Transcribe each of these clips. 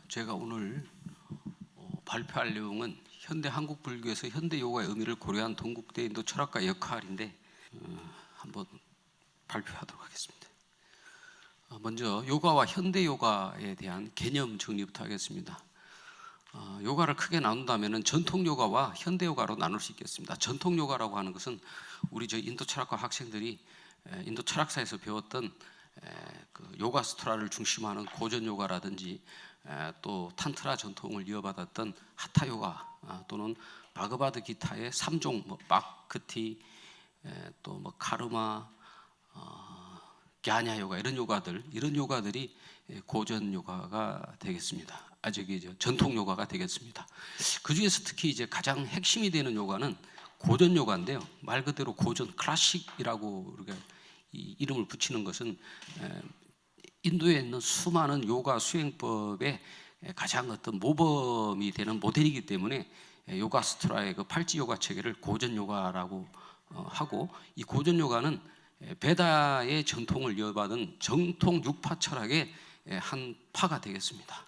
제가 오늘 발표할 내용은 현대 한국 불교에서 현대 요가의 의미를 고려한 동국대 인도 철학가의 역할인데 한번 발표하도록 하겠습니다. 먼저 요가와 현대 요가에 대한 개념 정리부터 하겠습니다. 요가를 크게 나눈다면 전통 요가와 현대 요가로 나눌 수 있겠습니다. 전통 요가라고 하는 것은 우리 인도 철학과 학생들이 인도 철학사에서 배웠던 그 요가 수트라를 중심으로 하는 고전 요가라든지 또 탄트라 전통을 이어받았던 하타 요가 또는 바그바드 기타의 3종 바크티 또 카르마 갸냐 요가 이런 요가들이 고전 요가가 되겠습니다. 전통 요가가 되겠습니다. 그 중에서 특히 이제 가장 핵심이 되는 요가는 고전 요가인데요. 말 그대로 고전 클래식이라고 우리가 이 이름을 붙이는 것은 인도에 있는 수많은 요가 수행법의 가장 어떤 모범이 되는 모델이기 때문에 요가 수트라의 그 팔찌 요가 체계를 고전 요가라고 하고, 이 고전 요가는 베다의 전통을 이어받은 정통 육파 철학의 한 파가 되겠습니다.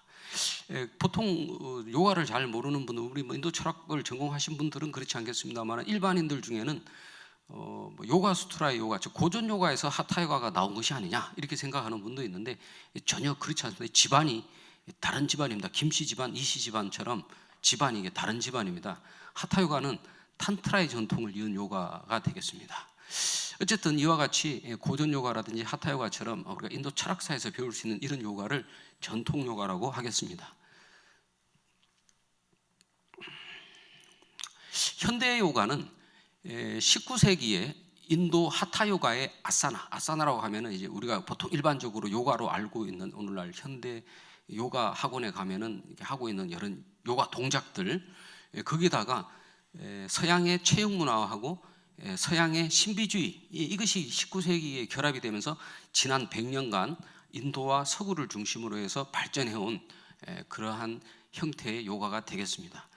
보통 요가를 잘 모르는 분들, 우리 인도 철학을 전공하신 분들은 그렇지 않겠습니다만 일반인들 중에는 요가 수트라의 요가, 즉 고전 요가에서 하타 요가가 나온 것이 아니냐 이렇게 생각하는 분도 있는데 전혀 그렇지 않습니다. 집안이 다른 집안입니다. 김씨 집안, 이씨 집안처럼 집안이 이게 다른 집안입니다. 하타 요가는 탄트라의 전통을 이은 요가가 되겠습니다. 어쨌든 이와 같이 고전 요가라든지 하타 요가처럼 우리가 인도 철학사에서 배울 수 있는 이런 요가를 전통 요가라고 하겠습니다. 현대 요가는 19세기에 인도 하타 요가의 아사나라고 하면은 이제 우리가 보통 일반적으로 요가로 알고 있는 오늘날 현대 요가 학원에 가면은 하고 있는 여러 요가 동작들, 거기다가 서양의 체육 문화하고 서양의 신비주의, 이것이 19세기에 결합이 되면서 지난 100년간 인도와 서구를 중심으로 해서 발전해온 그러한 형태의 요가가 되겠습니다.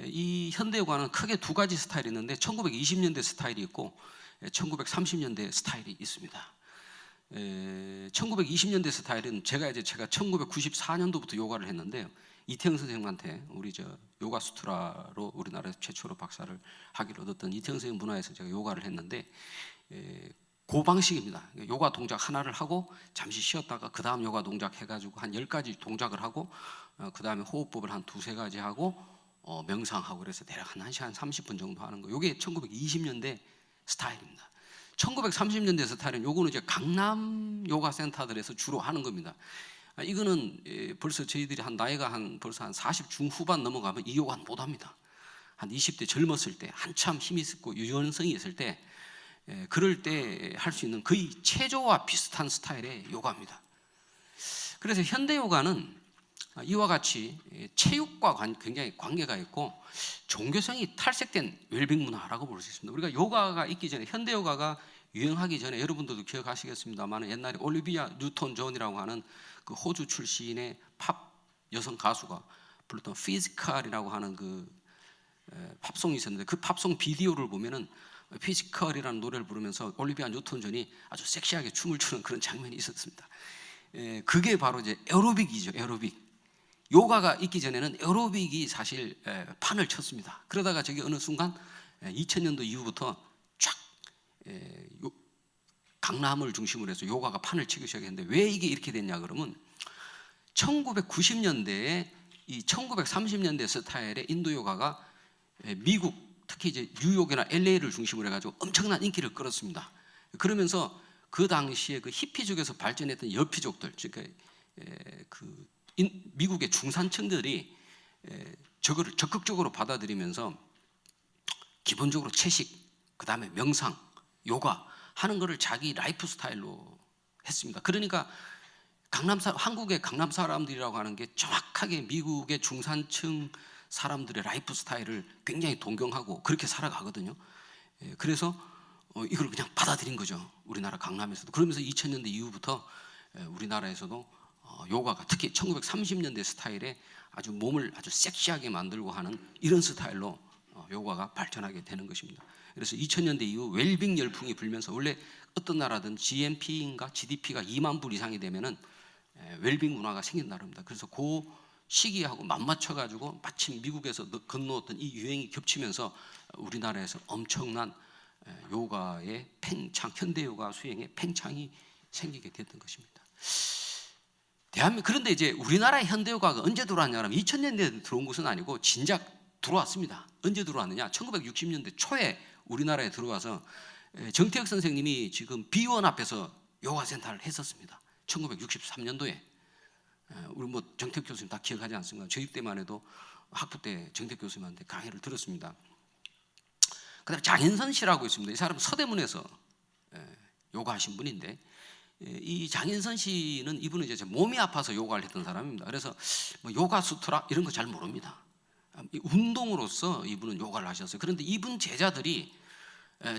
이 현대 요가는 크게 두 가지 스타일이 있는데 1920년대 스타일이 있고 1930년대 스타일이 있습니다. 1920년대 스타일은 제가 1994년도부터 요가를 했는데요. 이태영 선생님한테 우리 요가 수트라로 우리나라에서 최초로 박사를 학위를 얻었던 이태영 선생님 문화에서 제가 요가를 했는데 그 방식입니다. 요가 동작 하나를 하고 잠시 쉬었다가 그 다음 요가 동작 해가지고 한 10가지 동작을 하고 그 다음에 호흡법을 한 2-3가지 하고 명상하고 그래서 대략 한 1시간 30분 정도 하는 거. 이게 1920년대 스타일입니다. 1930년대 스타일은 요거는 이제 강남 요가 센터들에서 주로 하는 겁니다. 이거는 벌써 저희들이 나이가 벌써 한 40 중후반 넘어가면 이 요가는 못 합니다. 한 20대 젊었을 때 한참 힘이 있고 유연성이 있을 때 그럴 때 할 수 있는 거의 체조와 비슷한 스타일의 요가입니다. 그래서 현대 요가는 이와 같이 체육과 굉장히 관계가 있고 종교성이 탈색된 웰빙 문화라고 볼 수 있습니다. 우리가 요가가 있기 전에, 현대 요가가 유행하기 전에 여러분들도 기억하시겠습니다만 옛날에 올리비아 뉴턴 존이라고 하는 그 호주 출신의 팝 여성 가수가 불렀던 피지컬이라고 하는 그 팝송이 있었는데 그 팝송 비디오를 보면은 피지컬이라는 노래를 부르면서 올리비아 뉴턴 존이 아주 섹시하게 춤을 추는 그런 장면이 있었습니다. 그게 바로 이제 에어로빅이죠. 에어로빅. 요가가 있기 전에는 에어로빅이 사실 판을 쳤습니다. 그러다가 어느 순간 2000년도 이후부터 쫙 강남을 중심으로 해서 요가가 판을 치기 시작했는데 왜 이게 이렇게 됐냐 그러면 1990년대에 이 1930년대 스타일의 인도 요가가 미국, 특히 이제 뉴욕이나 LA를 중심으로 해가지고 엄청난 인기를 끌었습니다. 그러면서 그 당시에 그 히피족에서 발전했던 여피족들, 즉 미국의 중산층들이 저거를 적극적으로 받아들이면서 기본적으로 채식, 그 다음에 명상, 요가 하는 거를 자기 라이프 스타일로 했습니다. 그러니까 한국의 강남 사람들이라고 하는 게 정확하게 미국의 중산층 사람들의 라이프 스타일을 굉장히 동경하고 그렇게 살아가거든요. 그래서 이걸 그냥 받아들인 거죠. 우리나라 강남에서도. 그러면서 2000년대 이후부터 우리나라에서도 요가가 특히 1930년대 스타일의 아주 몸을 아주 섹시하게 만들고 하는 이런 스타일로 요가가 발전하게 되는 것입니다. 그래서 2000년대 이후 웰빙 열풍이 불면서 원래 어떤 나라든 GNP인가 GDP가 2만 불 이상이 되면은 웰빙 문화가 생긴다고 합니다. 그래서 그 시기하고 맞맞춰가지고 마침 미국에서 건너왔던 이 유행이 겹치면서 우리나라에서 엄청난 요가의 팽창, 현대 요가 수행의 팽창이 생기게 됐던 것입니다. 그런데 이제 우리나라의 현대 요가가 언제 들어왔냐면 2000년대에 들어온 것은 아니고 진작 들어왔습니다. 언제 들어왔느냐? 1960년대 초에 우리나라에 들어와서 정태혁 선생님이 지금 비원 앞에서 요가 센터를 했었습니다. 1963년도에. 우리 뭐 정태혁 교수님 다 기억하지 않습니까? 저희 때만 해도 학부 때 정태혁 교수님한테 강의를 들었습니다. 그다음에 장인선 씨라고 있습니다. 이 사람은 서대문에서 요가 하신 분인데, 이 장인선 씨는 이분은 이제 몸이 아파서 요가를 했던 사람입니다. 그래서 뭐 요가 수트라 이런 거 잘 모릅니다. 운동으로서 이분은 요가를 하셨어요. 그런데 이분 제자들이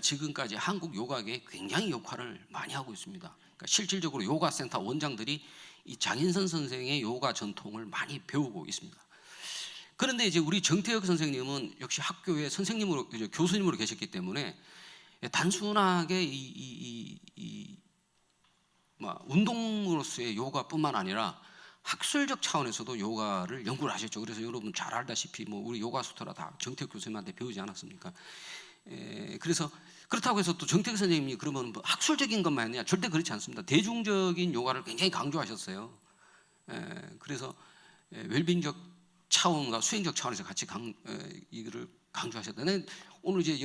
지금까지 한국 요가계에 굉장히 역할을 많이 하고 있습니다. 그러니까 실질적으로 요가 센터 원장들이 이 장인선 선생의 요가 전통을 많이 배우고 있습니다. 그런데 이제 우리 정태혁 선생님은 역시 학교의 선생님으로, 교수님으로 계셨기 때문에 단순하게 운동으로서의 요가뿐만 아니라 학술적 차원에서도 요가를 연구를 하셨죠. 그래서 여러분 잘 알다시피 뭐 우리 요가 수트라 다 정태혁 교수님한테 배우지 않았습니까? 그래서 그렇다고 해서 또 정태혁 선생님이 그러면 뭐 학술적인 것만 했냐? 절대 그렇지 않습니다. 대중적인 요가를 굉장히 강조하셨어요. 그래서 웰빙적 차원과 수행적 차원에서 같이 이거를 강조하셨다. 오늘 이제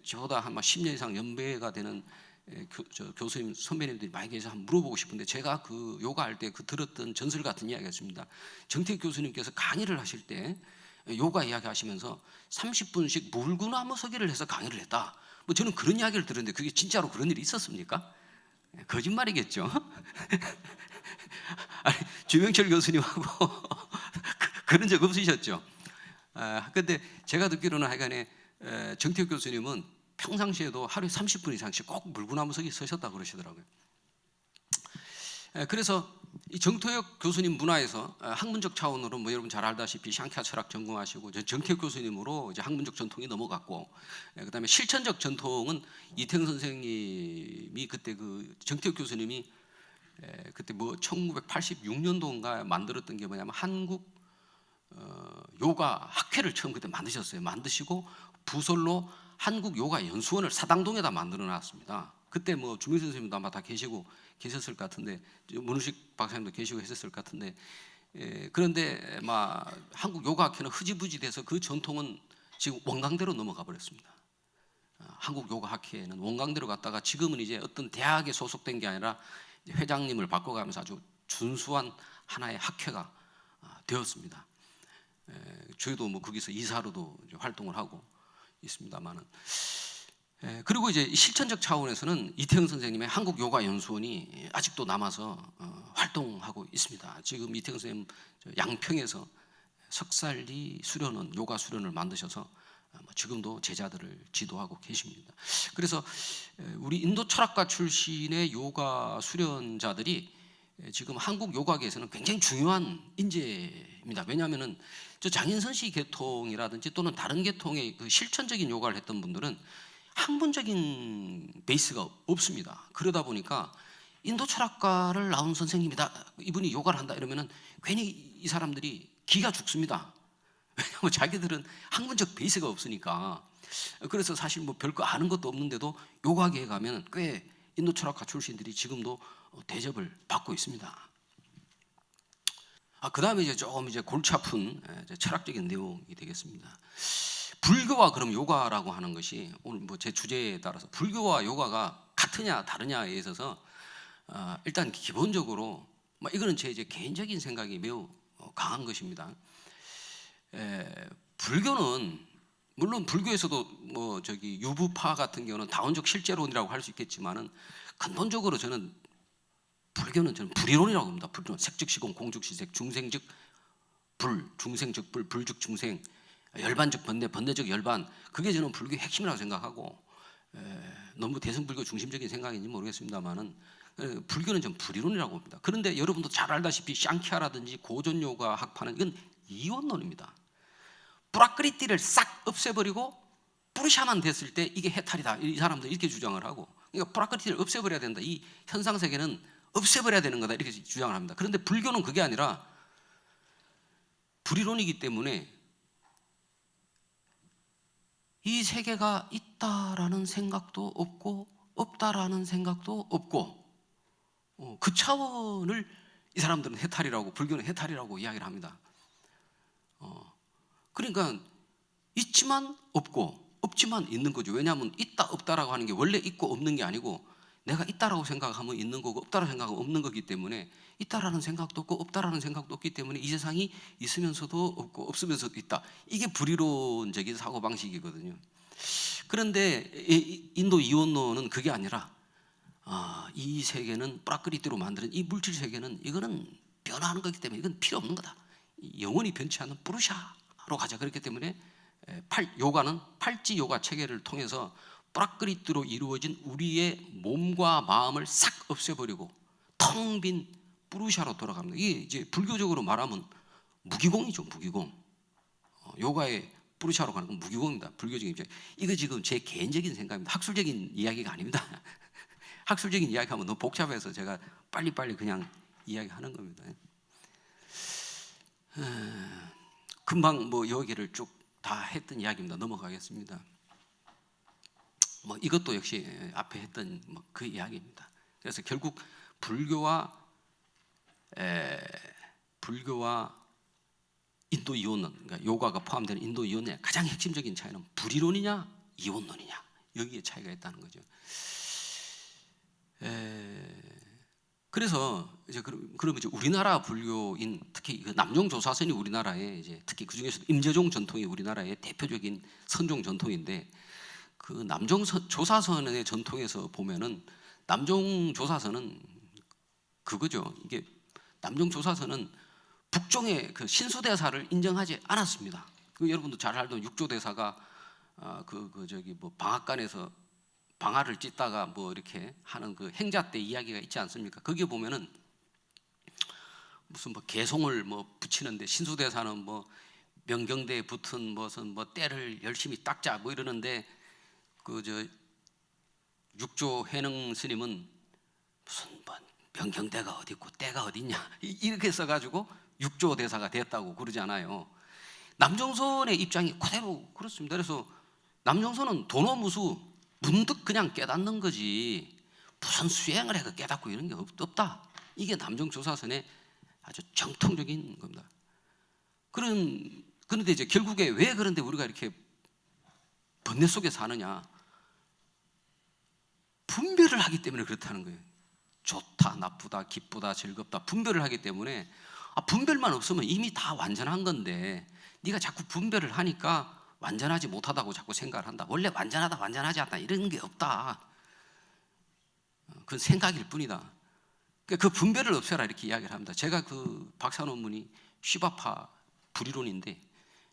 저보다 한 10년 이상 연배가 되는 교수님 선배님들이 많이 계셔서 한번 물어보고 싶은데, 제가 그 요가 할 때 그 들었던 전설 같은 이야기가 있습니다. 정태혁 교수님께서 강의를 하실 때 요가 이야기 하시면서 30분씩 물구나무 서기를 해서 강의를 했다. 뭐 저는 그런 이야기를 들었는데 그게 진짜로 그런 일이 있었습니까? 거짓말이겠죠. 아니, 주명철 교수님하고 그런 적 없으셨죠? 근데 제가 듣기로는 하여간에 정태혁 교수님은 평상시에도 하루에 30분 이상씩 꼭 물구나무 서기 서셨다고 그러시더라고요. 그래서 이 정태혁 교수님 문화에서 학문적 차원으로 뭐 여러분 잘 알다시피 샹캬 철학 전공하시고 정태혁 교수님으로 이제 학문적 전통이 넘어갔고, 그다음에 실천적 전통은 이태영 선생님이 그때 그 정태혁 교수님이 그때 뭐 1986년도인가 만들었던 게 뭐냐면 한국 요가 학회를 처음 그때 만드셨어요. 만드시고 부설로 한국 요가 연수원을 사당동에다 만들어 놨습니다. 그때 뭐 주민선 선생님도 아마 다 계셨을 것 같은데, 문우식 박사님도 계시고 했었을 것 같은데, 그런데 한국 요가 학회는 흐지부지 돼서 그 전통은 지금 원광대로 넘어가 버렸습니다. 한국 요가 학회는 원광대로 갔다가 지금은 이제 어떤 대학에 소속된 게 아니라 회장님을 바꿔가면서 아주 준수한 하나의 학회가 되었습니다. 저희도 뭐 거기서 이사로도 활동을 하고 있습니다만은, 그리고 이제 실천적 차원에서는 이태영 선생님의 한국 요가 연수원이 아직도 남아서 활동하고 있습니다. 지금 이태영 선생님 양평에서 석살리 수련원, 요가 수련을 만드셔서 지금도 제자들을 지도하고 계십니다. 그래서 우리 인도 철학가 출신의 요가 수련자들이 지금 한국 요가계에서는 굉장히 중요한 인재입니다. 왜냐하면은 저 장인선 씨 계통이라든지 또는 다른 계통의 그 실천적인 요가를 했던 분들은 학문적인 베이스가 없습니다. 그러다 보니까 인도 철학가를 나온 선생님이다, 이분이 요가를 한다 이러면은 괜히 이 사람들이 기가 죽습니다. 왜냐하면 자기들은 학문적 베이스가 없으니까. 그래서 사실 뭐 별거 아는 것도 없는데도 요가계에 가면 꽤 인도 철학가 출신들이 지금도 대접을 받고 있습니다. 그 다음에 이제 조금 골치 아픈 철학적인 내용이 되겠습니다. 불교와 그럼 요가라고 하는 것이 오늘 뭐 제 주제에 따라서 불교와 요가가 같으냐 다르냐에 있어서 일단 기본적으로 이거는 제 이제 개인적인 생각이 매우 강한 것입니다. 불교는 물론 불교에서도 뭐 유부파 같은 경우는 다원적 실제론이라고 할 수 있겠지만은 근본적으로 저는 불이론이라고 합니다. 불이론, 색즉 시공, 공즉 시색, 중생즉 불, 중생즉 불, 불즉 중생, 열반즉 번뇌, 번뇌즉 열반, 그게 저는 불교의 핵심이라고 생각하고, 너무 대승불교 중심적인 생각인지 모르겠습니다만은 불교는 좀 불이론이라고 봅니다. 그런데 여러분도 잘 알다시피 샹캬라든지 고전 요가 학파는 이건 이원론입니다. 뿌라크리티를 싹 없애버리고 뿌르샤만 됐을 때 이게 해탈이다, 이 사람들 이렇게 주장을 하고, 그러니까 뿌라크리티를 없애버려야 된다, 이 현상 세계는 없애버려야 되는 거다, 이렇게 주장을 합니다. 그런데 불교는 그게 아니라 불이론이기 때문에 이 세계가 있다라는 생각도 없고 없다라는 생각도 없고 그 차원을 이 사람들은 해탈이라고, 불교는 해탈이라고 이야기를 합니다. 그러니까 있지만 없고 없지만 있는 거죠. 왜냐하면 있다 없다라고 하는 게 원래 있고 없는 게 아니고 내가 있다라고 생각하면 있는 거고 없다라고 생각하면 없는 거기 때문에 있다라는 생각도 없고 없다라는 생각도 없기 때문에 이 세상이 있으면서도 없고 없으면서도 있다. 이게 불이론적인 사고방식이거든요. 그런데 인도 이원론은 그게 아니라 이 세계는 프라크리티로 만드는 이 물질 세계는 이거는 변화하는 거기 때문에 이건 필요 없는 거다. 영원히 변치 않는 뿌르샤로 가자. 그렇기 때문에 요가는 팔찌 요가 체계를 통해서 프라크리티로 이루어진 우리의 몸과 마음을 싹 없애버리고 텅 빈 뿌르샤로 돌아갑니다. 이게 이제 불교적으로 말하면 무기공이죠. 무기공. 요가의 뿌르샤로 가는 건 무기공입니다. 불교적인 입장. 이거 지금 제 개인적인 생각입니다. 학술적인 이야기가 아닙니다. 학술적인 이야기하면 너무 복잡해서 제가 빨리빨리 그냥 이야기하는 겁니다. 금방 뭐 여기를 쭉 다 했던 이야기입니다. 넘어가겠습니다. 뭐 이것도 역시 앞에 했던 그 이야기입니다. 그래서 결국 불교와 인도 이원론, 그러니까 요가가 포함되는 인도 이원론의 가장 핵심적인 차이는 불이론이냐 이원론이냐, 여기에 차이가 있다는 거죠. 그래서 이제 그러면 이제 우리나라 불교인 특히 그 남종 조사선이 우리나라에 이제 특히 그 중에서도 임재종 전통이 우리나라의 대표적인 선종 전통인데 그 남종 조사선의 전통에서 보면은 남종 조사선은 그거죠. 이게 남종 조사선은 북종의 그 신수대사를 인정하지 않았습니다. 그 여러분도 잘 알던 육조대사가 저기 뭐 방앗간에서 방아를 찢다가 뭐 이렇게 하는 그 행자 때 이야기가 있지 않습니까? 거기에 보면은 무슨 뭐 개송을 뭐 붙이는데 신수대사는 뭐 명경대에 붙은 무슨 뭐 때를 열심히 닦자 뭐 이러는데 그 저 육조 해능 스님은 무슨 뭐 명경대가 어디 있고 때가 어디 있냐 이렇게 써가지고 육조 대사가 됐다고 그러잖아요. 남종선의 입장이 그대로 그렇습니다. 그래서 남종선은 도노무수 문득 그냥 깨닫는 거지 무슨 수행을 해서 깨닫고 이런 게 없다. 이게 남종조사선의 아주 정통적인 겁니다. 그런데 이제 결국에 왜 그런데 우리가 이렇게 번뇌 속에 사느냐? 분별을 하기 때문에 그렇다는 거예요. 좋다, 나쁘다, 기쁘다, 즐겁다 분별을 하기 때문에 분별만 없으면 이미 다 완전한 건데 네가 자꾸 분별을 하니까 완전하지 못하다고 자꾸 생각을 한다. 원래 완전하다, 완전하지 않다 이런 게 없다. 그건 생각일 뿐이다. 그 분별을 없애라 이렇게 이야기를 합니다. 제가 그 박사 논문이 시바파 불이론인데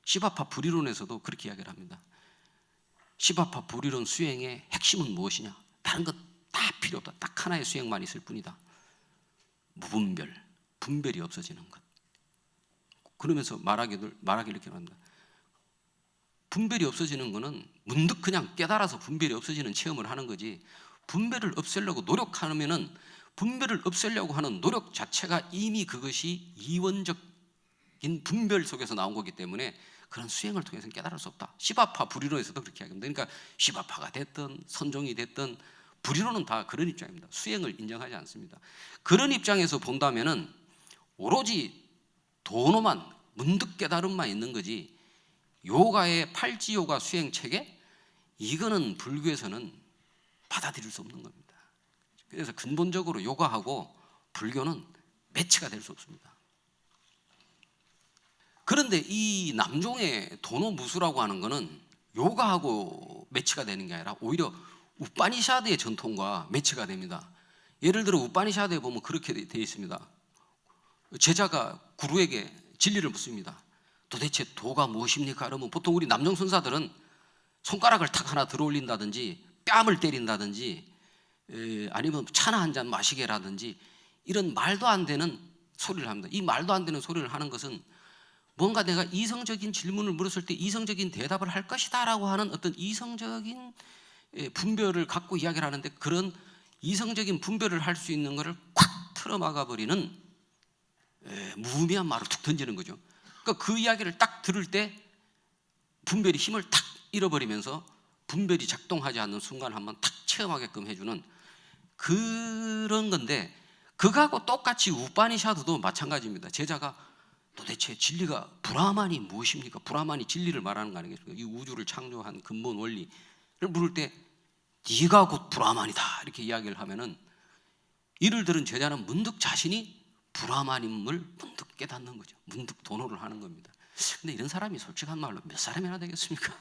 시바파 불이론에서도 그렇게 이야기를 합니다. 시바파 불이론 수행의 핵심은 무엇이냐? 다른 것 다 필요 없다. 딱 하나의 수행만 있을 뿐이다. 무분별, 분별이 없어지는 것. 그러면서 말하기를 이렇게 합니다. 분별이 없어지는 것은 문득 그냥 깨달아서 분별이 없어지는 체험을 하는 거지 분별을 없애려고 노력하면은 분별을 없애려고 하는 노력 자체가 이미 그것이 이원적인 분별 속에서 나온 거기 때문에 그런 수행을 통해서는 깨달을 수 없다. 시바파 불이론에서도 그렇게 이야기합니다. 그러니까 시바파가 됐든 선종이 됐든 불이론은 다 그런 입장입니다. 수행을 인정하지 않습니다. 그런 입장에서 본다면은 오로지 도노만 문득 깨달음만 있는 거지 요가의 팔찌 요가 수행 체계 이거는 불교에서는 받아들일 수 없는 겁니다. 그래서 근본적으로 요가하고 불교는 매치가 될 수 없습니다. 그런데 이 남종의 도노무수라고 하는 것은 요가하고 매치가 되는 게 아니라 오히려 우파니샤드의 전통과 매치가 됩니다. 예를 들어 우파니샤드에 보면 그렇게 되어 있습니다. 제자가 구루에게 진리를 묻습니다. 도대체 도가 무엇입니까? 그러면 보통 우리 남종 선사들은 손가락을 탁 하나 들어 올린다든지 뺨을 때린다든지 아니면 차나 한 잔 마시게라든지 이런 말도 안 되는 소리를 합니다. 이 말도 안 되는 소리를 하는 것은 뭔가 내가 이성적인 질문을 물었을 때 이성적인 대답을 할 것이다 라고 하는 어떤 이성적인 분별을 갖고 이야기를 하는데 그런 이성적인 분별을 할 수 있는 것을 콱 틀어막아 버리는 무의미한 말을 툭 던지는 거죠. 그러니까 그 이야기를 딱 들을 때 분별이 힘을 탁 잃어버리면서 분별이 작동하지 않는 순간 한번 탁 체험하게끔 해주는 그런 건데, 그거하고 똑같이 우파니샤드도 마찬가지입니다. 제자가 도대체 진리가 브라만이 무엇입니까? 브라만이 진리를 말하는 거 아니겠습니까? 이 우주를 창조한 근본 원리를 물을 때 네가 곧 브라만이다 이렇게 이야기를 하면은 이를 들은 제자는 문득 자신이 브라만임을 문득 깨닫는 거죠. 문득 도노를 하는 겁니다. 근데 이런 사람이 솔직한 말로 몇 사람이나 되겠습니까?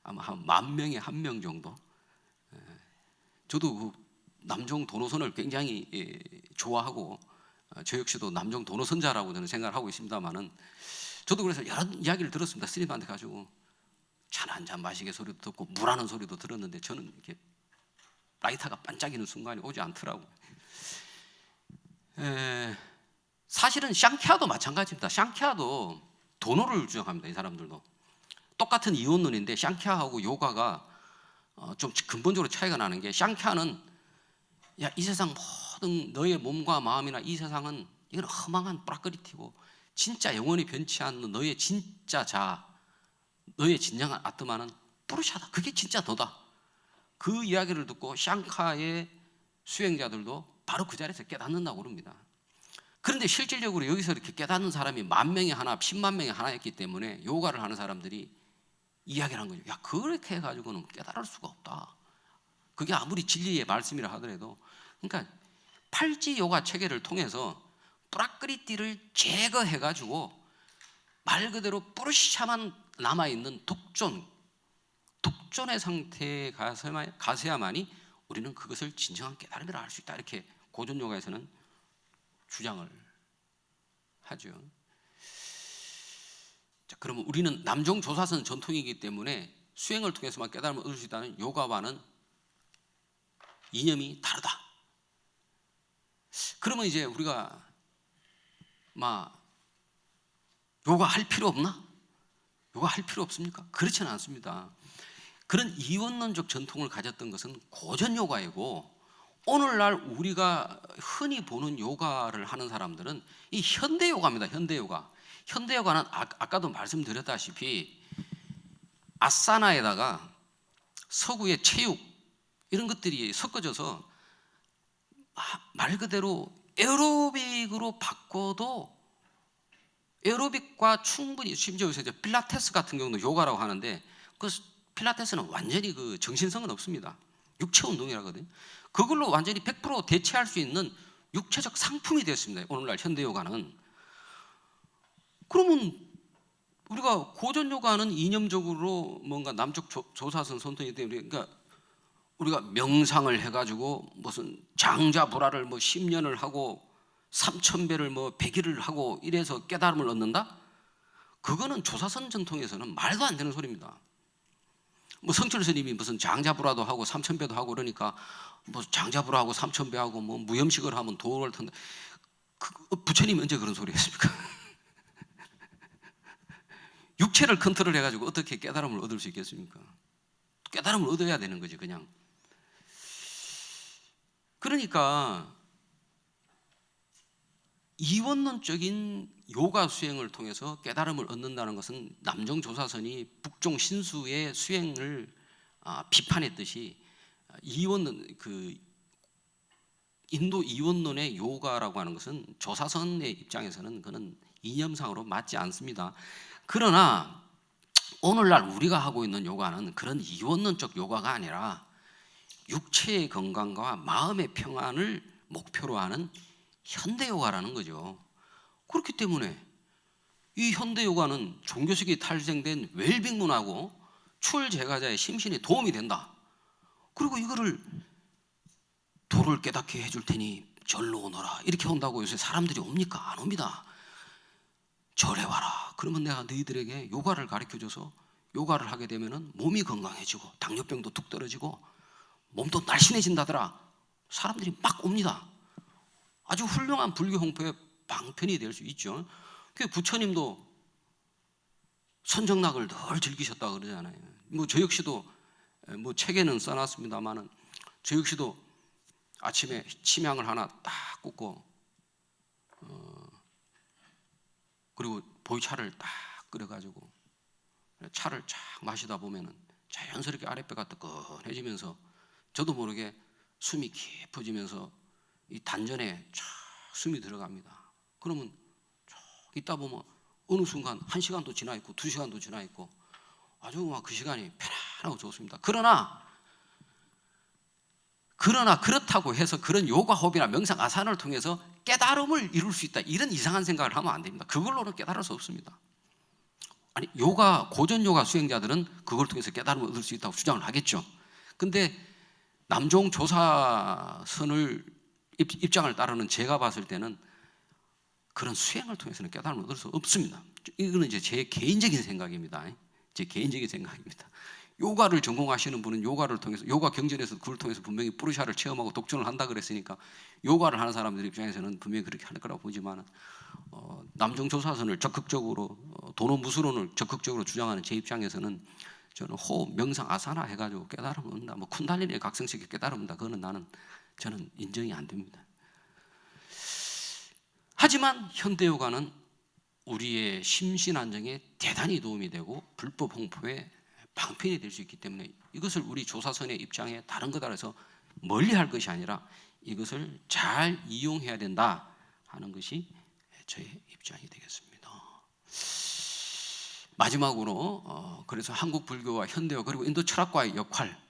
아마 한 10,000명에 1명 정도. 저도 그 남종 도노선을 굉장히 좋아하고 저 역시도 남종 도노선자라고 저는 생각을 하고 있습니다만은, 저도 그래서 여러 이야기를 들었습니다. 스님한테 가지고 잔 한 잔 마시게 소리도 듣고 물 하는 소리도 들었는데 저는 이렇게 라이터가 반짝이는 순간이 오지 않더라고요. 사실은 샹키아도 마찬가지입니다. 샹키아도 도노를 주장합니다. 이 사람들도 똑같은 이원론인데 샹키아하고 요가가 좀 근본적으로 차이가 나는 게, 샹키아는 야, 이 세상 모든 너의 몸과 마음이나 이 세상은 이건 허망한 프라크리티고 진짜 영원히 변치 않는 너의 진짜 자, 너의 진정한 아트마는 뿌르샤다. 그게 진짜 너다. 그 이야기를 듣고 샹카의 수행자들도 바로 그 자리에서 깨닫는다고 그럽니다. 그런데 실질적으로 여기서 이렇게 깨닫는 사람이 10,000명에 하나, 100,000명에 하나였기 때문에 요가를 하는 사람들이 이야기를 한 거죠. 야, 그렇게 해가지고는 깨달을 수가 없다. 그게 아무리 진리의 말씀이라 하더라도. 그러니까 팔찌 요가 체계를 통해서 프라크리티를 제거해가지고 말 그대로 뿌르샤만 남아있는 독존의 상태에 가서야만이 우리는 그것을 진정한 깨달음이라 할 수 있다. 이렇게 고전 요가에서는 주장을 하죠. 자, 그러면 우리는 남종 조사선 전통이기 때문에 수행을 통해서만 깨달음을 얻을 수 있다는 요가와는 이념이 다르다. 그러면 이제 우리가 요가 할 필요 없나? 요가 할 필요 없습니까? 그렇지는 않습니다. 그런 이원론적 전통을 가졌던 것은 고전 요가이고, 오늘날 우리가 흔히 보는 요가를 하는 사람들은 이 현대 요가입니다. 현대 요가. 현대 요가는 아까도 말씀드렸다시피 아사나에다가 서구의 체육 이런 것들이 섞어져서 말 그대로 에어로빅으로 바꿔도 에어로빅과 충분히, 심지어 요새 필라테스 같은 경우도 요가라고 하는데 그 필라테스는 완전히 그 정신성은 없습니다. 육체 운동이라거든요. 그걸로 완전히 100% 대체할 수 있는 육체적 상품이 되었습니다. 오늘날 현대 요가는. 그러면 우리가 고전 요가는 이념적으로 뭔가 남쪽 조사선 선통이기 때문에, 그러니까 우리가 명상을 해가지고 무슨 장자불화를 10년을 하고 3,000배를 100일을 하고 이래서 깨달음을 얻는다? 그거는 조사선 전통에서는 말도 안 되는 소리입니다. 성철 스님이 무슨 장자불화도 하고 3,000배도 하고 그러니까 장자불화하고 3,000배하고 무염식을 하면 도를 텐데, 부처님이 언제 그런 소리 했습니까? 육체를 컨트롤 해가지고 어떻게 깨달음을 얻을 수 있겠습니까? 깨달음을 얻어야 되는 거지 그냥. 그러니까 이원론적인 요가 수행을 통해서 깨달음을 얻는다는 것은 남종 조사선이 북종 신수의 수행을 비판했듯이, 이원론, 인도 이원론의 요가라고 하는 것은 조사선의 입장에서는 그는 이념상으로 맞지 않습니다. 그러나 오늘날 우리가 하고 있는 요가는 그런 이원론적 요가가 아니라 육체의 건강과 마음의 평안을 목표로 하는 현대 요가라는 거죠. 그렇기 때문에 이 현대 요가는 종교식이 탈생된 웰빙 문화고 출제가자의 심신에 도움이 된다. 그리고 이거를 도를 깨닫게 해줄 테니 절로 오너라 이렇게 온다고 요새 사람들이 옵니까? 안 옵니다. 절에 와라. 그러면 내가 너희들에게 요가를 가르쳐줘서 요가를 하게 되면 몸이 건강해지고 당뇨병도 툭 떨어지고 몸도 날씬해진다더라. 사람들이 막 옵니다. 아주 훌륭한 불교 홍보의 방편이 될 수 있죠. 그 부처님도 선정락을 늘 즐기셨다고 그러잖아요. 저 역시도 책에는 써놨습니다만은 저 역시도 아침에 침향을 하나 딱 꽂고 그리고 보이차를 딱 끓여가지고 차를 쫙 마시다 보면은 자연스럽게 아랫배가 뜨끈해지면서 저도 모르게 숨이 깊어지면서 이 단전에 쫙 숨이 들어갑니다. 그러면 쫙 있다 보면 어느 순간 1시간도 지나 있고 2시간도 지나 있고 아주 막 그 시간이 편안하고 좋습니다. 그러나 그렇다고 해서 그런 요가 호흡이나 명상 아산을 통해서 깨달음을 이룰 수 있다, 이런 이상한 생각을 하면 안 됩니다. 그걸로는 깨달을 수 없습니다. 아니, 고전 요가 수행자들은 그걸 통해서 깨달음을 얻을 수 있다고 주장을 하겠죠. 근데 남종 조사선을 입장을 따르는 제가 봤을 때는 그런 수행을 통해서는 깨달음을 얻을 수 없습니다. 이거는 이제 제 개인적인 생각입니다. 제 개인적인 생각입니다. 요가를 전공하시는 분은 요가를 통해서, 요가 경전에서 그걸 통해서 분명히 뿌르샤를 체험하고 독존을 한다 그랬으니까 요가를 하는 사람들 입장에서는 분명히 그렇게 할 거라고 보지만, 남종조사선을 적극적으로 도노무수론을 적극적으로 주장하는 제 입장에서는 저는 호흡, 명상, 아사나 해가지고 깨달음을 얻는다, 뭐 쿤달리니의 각성식의 깨달음을 얻는다, 그거는 저는 인정이 안 됩니다. 하지만 현대요가는 우리의 심신 안정에 대단히 도움이 되고 불법 홍포에 방편이 될 수 있기 때문에 이것을 우리 조사선의 입장에 다른 거다 해서 멀리할 것이 아니라 이것을 잘 이용해야 된다 하는 것이 저의 입장이 되겠습니다. 마지막으로 그래서 한국 불교와 현대와 그리고 인도 철학과의 역할,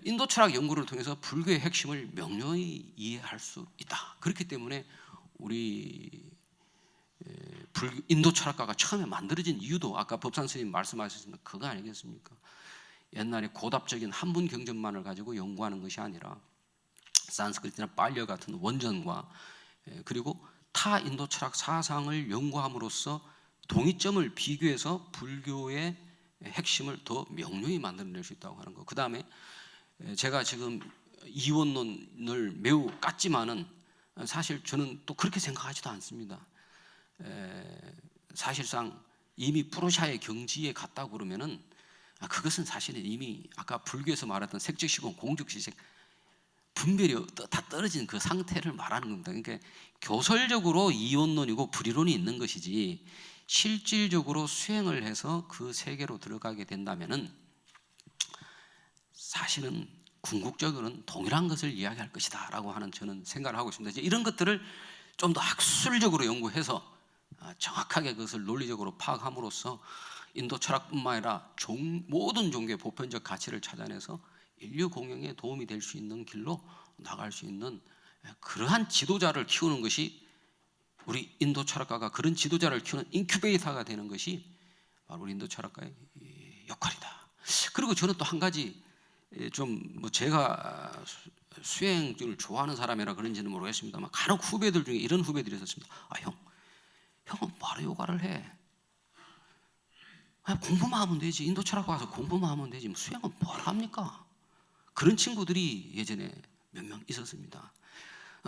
인도 철학 연구를 통해서 불교의 핵심을 명료히 이해할 수 있다. 그렇기 때문에 우리 인도 철학가가 처음에 만들어진 이유도 아까 법산 스님 말씀하셨습니다. 그거 아니겠습니까? 옛날에 고답적인 한문 경전만을 가지고 연구하는 것이 아니라 산스크리트나 빨리어 같은 원전과 그리고 타 인도 철학 사상을 연구함으로써 동의점을 비교해서 불교의 핵심을 더 명료히 만들어낼 수 있다고 하는 거. 그 다음에 제가 지금 이원론을 매우 깠지만은 사실 저는 또 그렇게 생각하지도 않습니다. 사실상 이미 프로샤의 경지에 갔다고 그러면은 그것은 사실은 이미 아까 불교에서 말했던 색즉시공, 공즉시색 분별이 다 떨어진 그 상태를 말하는 겁니다. 그러니까 교설적으로 이원론이고 불이론이 있는 것이지 실질적으로 수행을 해서 그 세계로 들어가게 된다면은 사실은 궁극적으로는 동일한 것을 이야기할 것이다라고 하는 저는 생각을 하고 있습니다. 이제 이런 것들을 좀 더 학술적으로 연구해서 정확하게 그것을 논리적으로 파악함으로써 인도 철학뿐만 아니라 모든 종교의 보편적 가치를 찾아내서 인류 공영에 도움이 될 수 있는 길로 나갈 수 있는 그러한 지도자를 키우는 것이, 우리 인도 철학가가 그런 지도자를 키우는 인큐베이터가 되는 것이 바로 우리 인도 철학가의 역할이다. 그리고 저는 또 한 가지 뭐 제가 수행을 좋아하는 사람이라 그런지는 모르겠습니다만 간혹 후배들 중에 이런 후배들이 있었습니다. 형은 바로 요가를 해. 공부만 하면 되지. 인도 철학 와서 공부만 하면 되지. 수행은 뭘 합니까? 그런 친구들이 예전에 몇 명 있었습니다.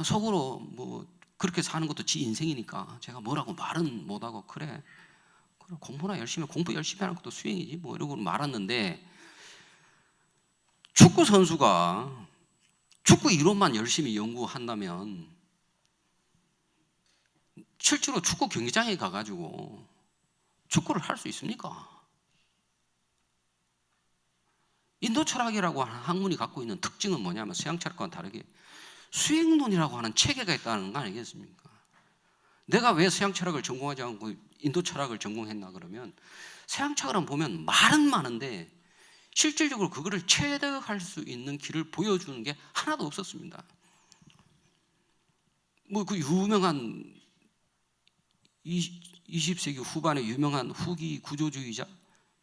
속으로 뭐 그렇게 사는 것도 지 인생이니까 제가 뭐라고 말은 못하고 그래 공부 열심히 하는 것도 수행이지 뭐 이러고 말았는데, 축구 선수가 축구 이론만 열심히 연구한다면 실제로 축구 경기장에 가가지고 축구를 할 수 있습니까? 인도 철학이라고 하는 학문이 갖고 있는 특징은 뭐냐면 서양 철학과는 다르게 수행론이라고 하는 체계가 있다는 거 아니겠습니까? 내가 왜 서양 철학을 전공하지 않고 인도 철학을 전공했나 그러면, 서양 철학은 보면 말은 많은데 실질적으로 그거를 체득할 수 있는 길을 보여주는 게 하나도 없었습니다. 뭐 그 유명한 20세기 후반에 유명한 후기 구조주의자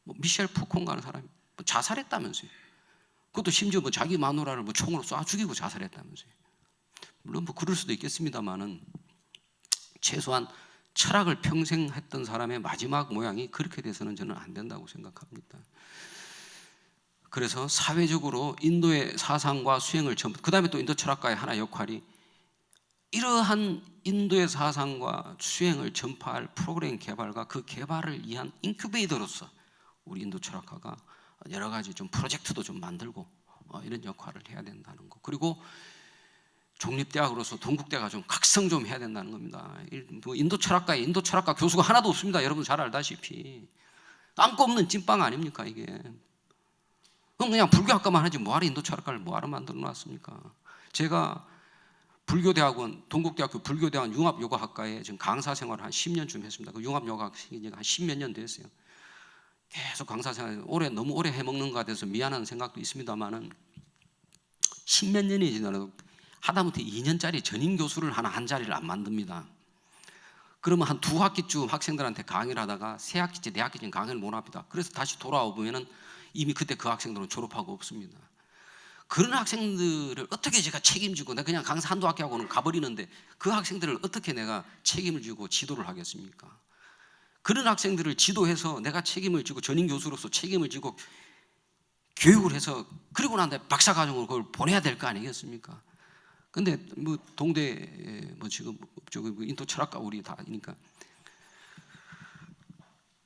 미셸 푸콩가라는 사람이 자살했다면서요. 그것도 심지어 뭐 자기 마누라를 뭐 총으로 쏴 죽이고 자살했다면서요. 물론 뭐 그럴 수도 있겠습니다만은 최소한 철학을 평생 했던 사람의 마지막 모양이 그렇게 돼서는 저는 안 된다고 생각합니다. 그래서 사회적으로 인도의 사상과 수행을 그 다음에 또 인도 철학가의 하나의 역할이 이러한 인도의 사상과 수행을 전파할 프로그램 개발과 그 개발을 위한 인큐베이터로서 우리 인도 철학가가 여러 가지 좀 프로젝트도 좀 만들고 이런 역할을 해야 된다는 거. 그리고 종립대학으로서 동국대가 좀 각성 좀 해야 된다는 겁니다. 뭐 인도 철학가에 인도 철학가 교수가 하나도 없습니다. 여러분 잘 알다시피 땅거 없는 찐빵 아닙니까 이게? 그럼 그냥 불교학과만 하지 뭐하러 인도 철학가를 뭐하러 만들어 놨습니까? 제가 불교대학원, 동국대학교 불교대학원 융합요가학과에 지금 강사 생활을 한 10년쯤 했습니다. 그 융합요가학생이 한 10몇 년 됐어요. 계속 강사 생활 너무 오래 해먹는 것 같아서 미안한 생각도 있습니다만은 10몇 년이 지나도 하다못해 2년짜리 전임 교수를 한 자리를 안 만듭니다. 그러면 한 2학기쯤 학생들한테 강의를 하다가 3학기째, 4학기쯤 강의를 못 합니다. 그래서 다시 돌아와 보면은 이미 그때 그 학생들은 졸업하고 없습니다. 그런 학생들을 어떻게 제가 책임지고 내가 그냥 강사 한두 학기 하고는 가버리는데 그 학생들을 어떻게 내가 책임을 지고 지도를 하겠습니까? 그런 학생들을 지도해서 내가 책임을 지고 전임 교수로서 책임을 지고 교육을 해서 그리고 난 다음에 박사과정으로 그걸 보내야 될 거 아니겠습니까? 근데 뭐 동대 뭐 지금 저기 인도 철학과 우리 다니까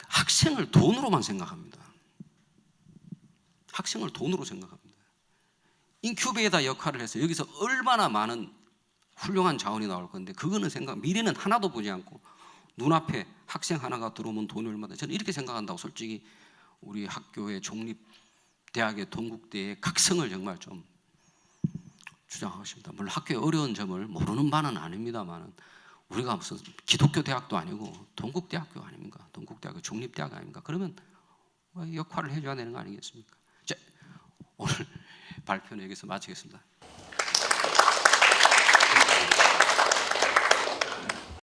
학생을 돈으로만 생각합니다. 학생을 돈으로 생각합니다. 인큐베이터 역할을 해서 여기서 얼마나 많은 훌륭한 자원이 나올 건데 그거는 미래는 하나도 보지 않고 눈앞에 학생 하나가 들어오면 돈이 얼마다. 저는 이렇게 생각한다고 솔직히 우리 학교의 종립대학의 동국대의 각성을 정말 좀 주장하고 싶습니다. 물론 학교의 어려운 점을 모르는 바는 아닙니다만 우리가 무슨 기독교 대학도 아니고 동국대학교 아닙니까? 동국대학교 종립대학 아닙니까? 그러면 역할을 해줘야 되는 거 아니겠습니까? 자, 오늘 발표는 여기서 마치겠습니다.